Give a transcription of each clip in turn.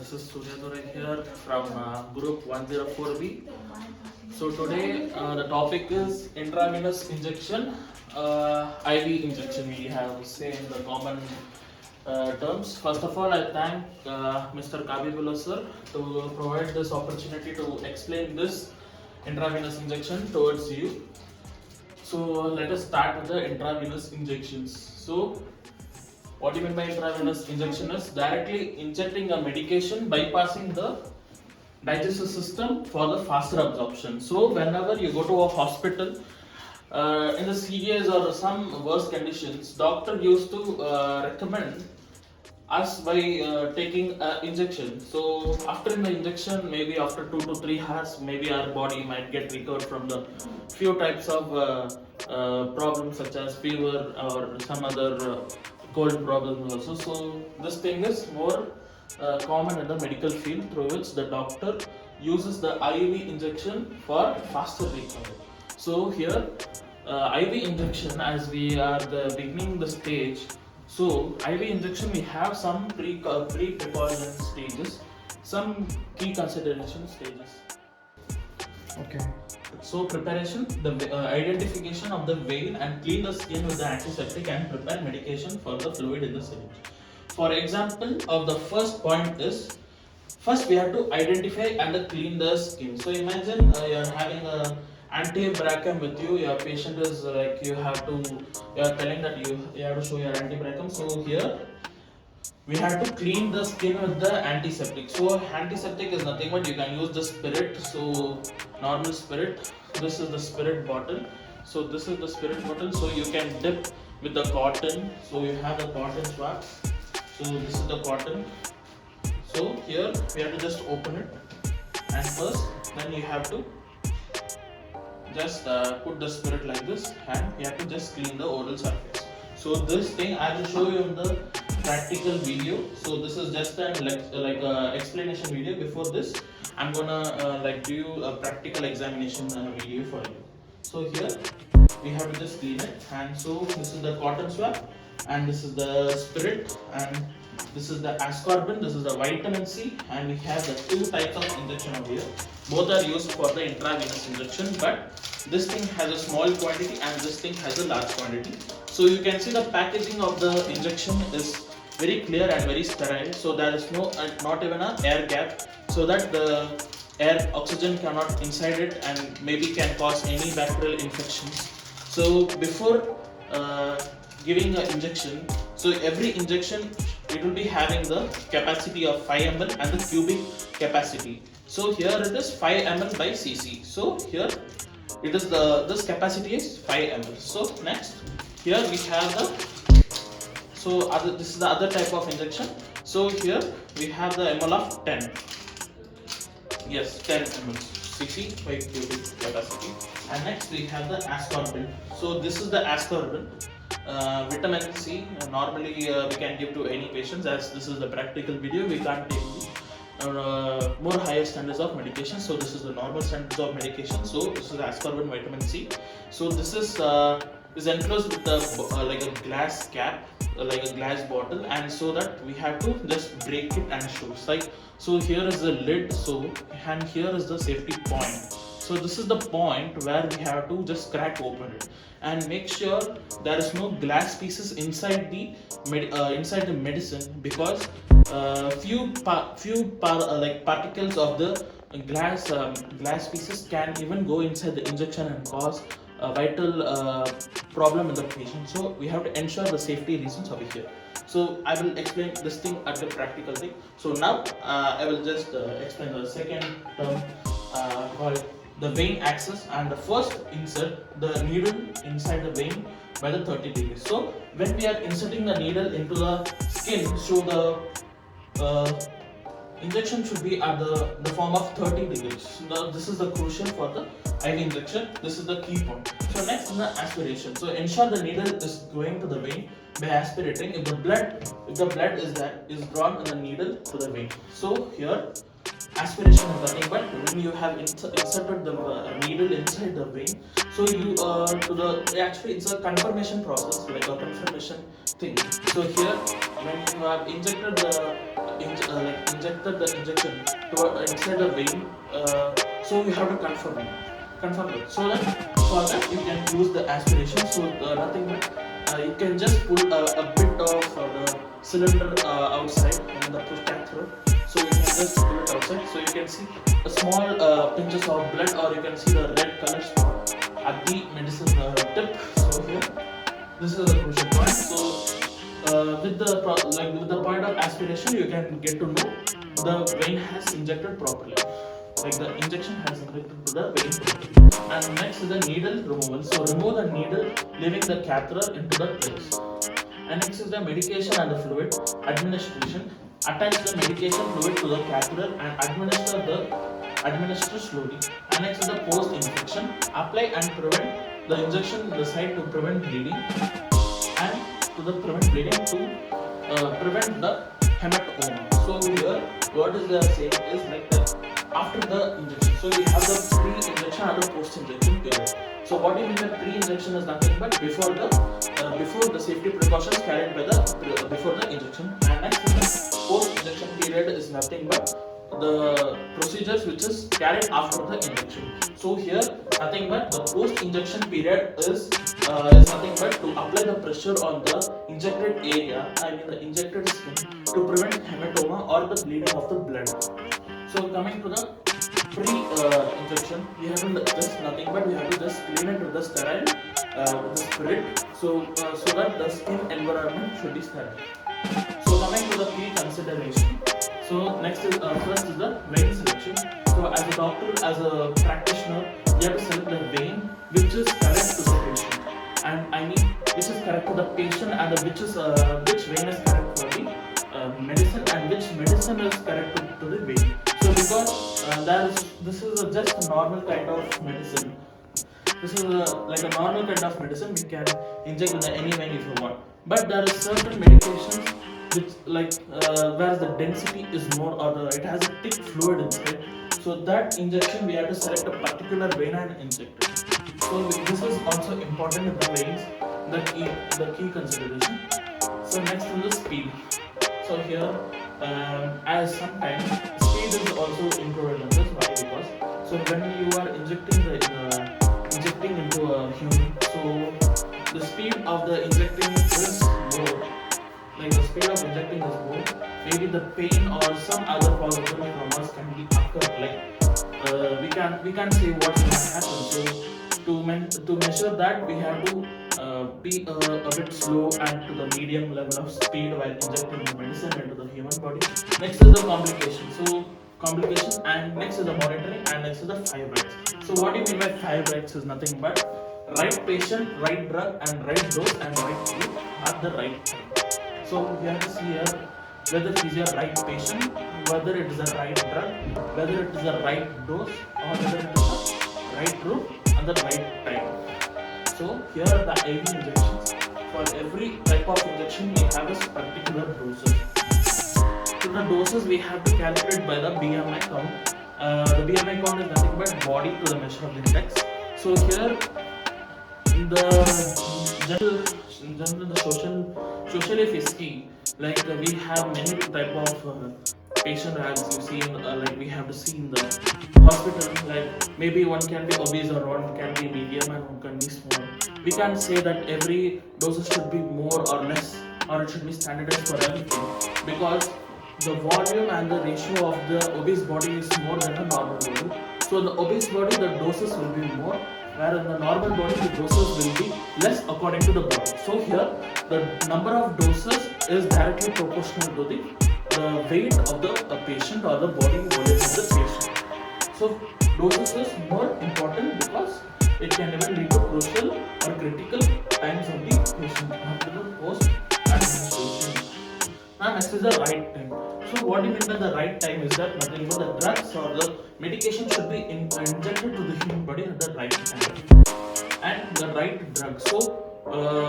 This is Surya here from group 104B. So today the topic is intravenous injection, IV injection. We have say in the common terms. First of all, I thank Mr. KHABIBULLO sir to provide this opportunity to explain this intravenous injection towards you. So let us start with the intravenous injections. So what do you mean by intravenous injection is directly injecting a medication bypassing the digestive system for the faster absorption. So whenever you go to a hospital in the serious or some worse conditions, doctor used to recommend us by taking injection. So after the injection, maybe after 2 to 3 hours, maybe our body might get recovered from the few types of problems such as fever or some other cold problems also. So this thing is more common in the medical field, through which the doctor uses the IV injection for faster recovery. So here IV injection, as we are the beginning the stage, so IV injection we have some pre-precaution stages, some key consideration stages. Okay. So preparation, the identification of the vein and clean the skin with the antiseptic and prepare medication for the fluid in the syringe. For example, of the first point is, first we have to identify and clean the skin. So imagine you are having a antibracum with you. Your patient is like you are telling that you have to show your antibracum. So here we have to clean the skin with the antiseptic. So antiseptic is nothing but you can use the spirit. So normal spirit. This is the spirit bottle. So this is the spirit bottle. So you can dip with the cotton. So you have the cotton swab. So this is the cotton. So here we have to just open it, and first then you have to just put the spirit like this, and you have to just clean the oral surface. So this thing I will show you in the practical video. So this is just an explanation video. Before this, I'm gonna give you a practical examination video for you. So here we have to just clean it, and so this is the cotton swab, and this is the spirit, and this is the ascorbin, this is the vitamin C, and we have the two types of injection over here. Both are used for the intravenous injection, but this thing has a small quantity and this thing has a large quantity. So you can see the packaging of the injection is very clear and very sterile. So there is not even an air gap, so that the air oxygen cannot inside it and maybe can cause any bacterial infections. So before giving an injection, so every injection it will be having the capacity of 5 ml and the cubic capacity. So here it is 5 ml by cc. So here it is this capacity is 5 ml. So next here we have this is the other type of injection. So here we have the ml of 10. Yes, 10 ml cc by cubic capacity. And next we have the ascorbin. So this is the ascorbin. Vitamin C normally we can give to any patients, as this is the practical video. We can't take more higher standards of medication. So this is the normal standards of medication. So this is ascorbin vitamin C. So this is enclosed with like a glass cap, like a glass bottle, and so that we have to just break it and show. So here is the lid. So and here is the safety point. So this is the point where we have to just crack open it and make sure there is no glass pieces inside the medicine, because few particles of the glass pieces can even go inside the injection and cause a vital problem in the patient. So we have to ensure the safety reasons over here. So I will explain this thing at the practical thing. So now I will just explain the second term called the vein access, and the first insert the needle inside the vein by the 30 degrees. So when we are inserting the needle into the skin, so the injection should be at the form of 30 degrees. Now this is the crucial for the IV injection. This is the key point. So next is the aspiration. So ensure the needle is going to the vein by aspirating. If the blood is drawn in the needle to the vein. So here aspiration is nothing but when you have inserted the needle inside the vein. So you actually it's a confirmation process, like a confirmation thing. So here when you have injected the injected the injection inside the vein, so you have to confirm it. So that for that you can use the aspiration. So nothing but you can just pull a bit of the cylinder outside and the push catheter. So you can just pull it outside. So you can see a small pinches of blood, or you can see the red color spot at the medicine tip. So here, this is a crucial point. So with the point of aspiration, you can get to know the vein has injected properly. Like the injection has injected to the vein properly. And next is the needle removal. So remove the needle, leaving the catheter into the place. And next is the medication and the fluid administration. Attach the medication fluid to the catheter and administer slowly. And next is the post infection. Apply and prevent the injection in the site to prevent bleeding, and to the prevent bleeding to prevent the hematoma. So here what is the saying is like after the injection. So we have the pre-injection and the post-injection period. So what do you mean by pre-injection is nothing but before the safety precautions carried by the before the injection. And next is the post-injection period is nothing but the procedures which is carried after the injection. So here nothing but the post-injection period is nothing but to apply the pressure on the injected area, I mean the injected skin, to prevent hematoma or the bleeding of the blood. So coming to the pre-injection, we have to just nothing but we have to just clean it with the sterile with the spirit, so that the skin environment should be sterile. So coming to the key consideration. So next is first is the vein selection. So as a doctor, as a practitioner, you have to select the vein which is correct to the patient, and I mean which is correct to the patient, and which vein is correct for the medicine, and which medicine is correct to the vein. So because this is just a normal kind of medicine. This is like a normal kind of medicine we can inject in any vein if you want. But there are certain medications which where the density is more, or it has a thick fluid inside. So that injection we have to select a particular vein and inject it. So this is also important in the veins, the key consideration. So next is the speed. So here, as sometimes speed is also included in this. Why? Because so when you are injecting into a human, so the speed of the injecting is more. Like the speed of injecting is more. Maybe the pain or some other possible traumas can be occur. Like we can't say what's going to happen. So to measure that, we have to be a bit slow and to the medium level of speed while injecting the medicine into the human body. Next is the complication. So complication, and next is the monitoring, and next is the 5 rights. So what do you mean by 5 rights is nothing but right patient, right drug, and right dose, and right food at the right time. So we have to see here whether it is a right patient, whether it is a right drug, whether it is a right dose, or whether it is a right route at the right time. So here are the IV injections. For every type of injection, we have a particular doses. So the doses we have to calculate by the BMI count. The BMI count is nothing but body to the measure of index. So here, in the general the socially if we see, like we have many type of patient ranks you see in, like we have to see in the hospital. Like maybe one can be obese, or one can be medium, and one can be small. We can't say that every doses should be more or less, or it should be standardized for everything, because the volume and the ratio of the obese body is more than the normal body. So in the obese body the doses will be more, whereas in the normal body the doses will be less according to the body. So here the number of doses is directly proportional to the weight of the patient or the body volume of the patient. So doses is more important because it can even lead to crucial or critical times of the patient after the post administration. Now next is the right time. So what do you mean by the right time is that nothing but the drugs or the medication should be injected to the human body at the right time and the right drug. So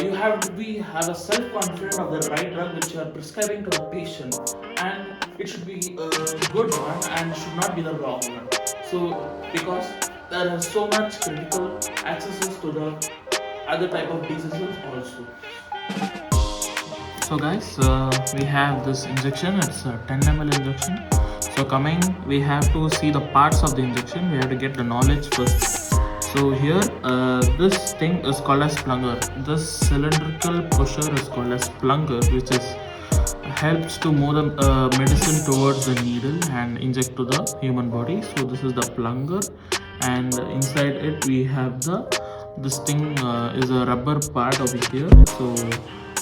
you have to have a self-confidence of the right drug which you are prescribing to the patient, and it should be a good one and should not be the wrong one. So because there are so much critical accesses to the other type of diseases also. So guys, we have this injection. It's a 10 ml injection. So coming, we have to see the parts of the injection. We have to get the knowledge first. So here, this thing is called as plunger. This cylindrical pusher is called as plunger, which is helps to move the medicine towards the needle and inject to the human body. So this is the plunger, and inside it we have the this thing is a rubber part over here. So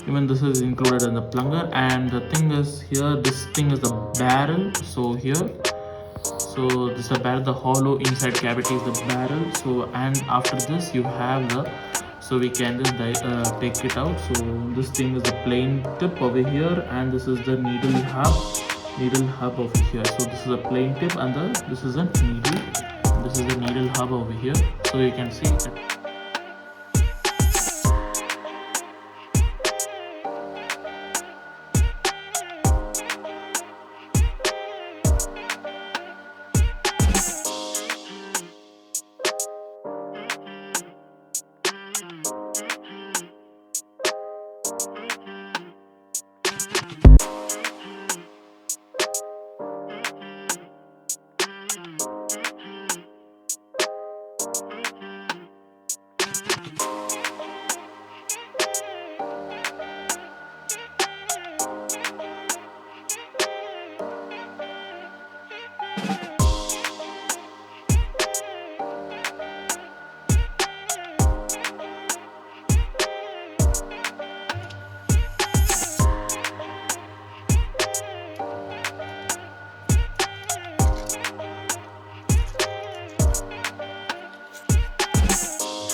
even this is included in the plunger, and the thing is here, this thing is the barrel. So here, so this is the barrel, the hollow inside cavity is the barrel. So and after this you have the, so we can just take it out. So this thing is the plain tip over here, and this is the needle hub over here. So this is a plain tip, and this is a needle, this is the needle hub over here. So you can see it.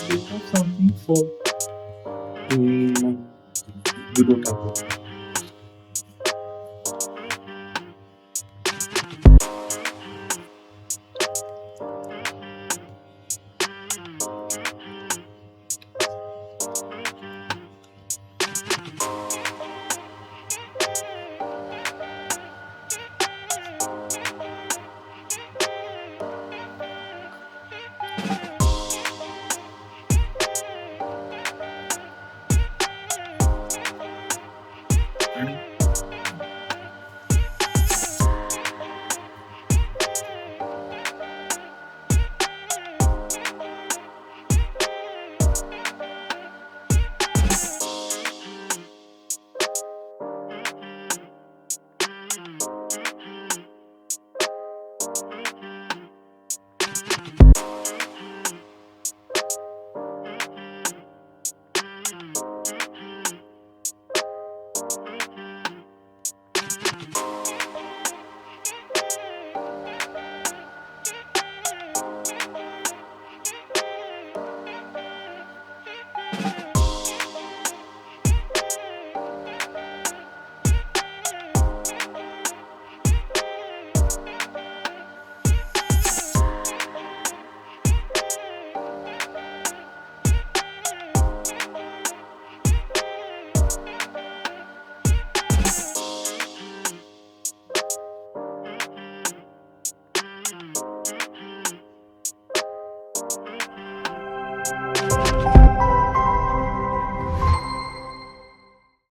We have something for we don't have.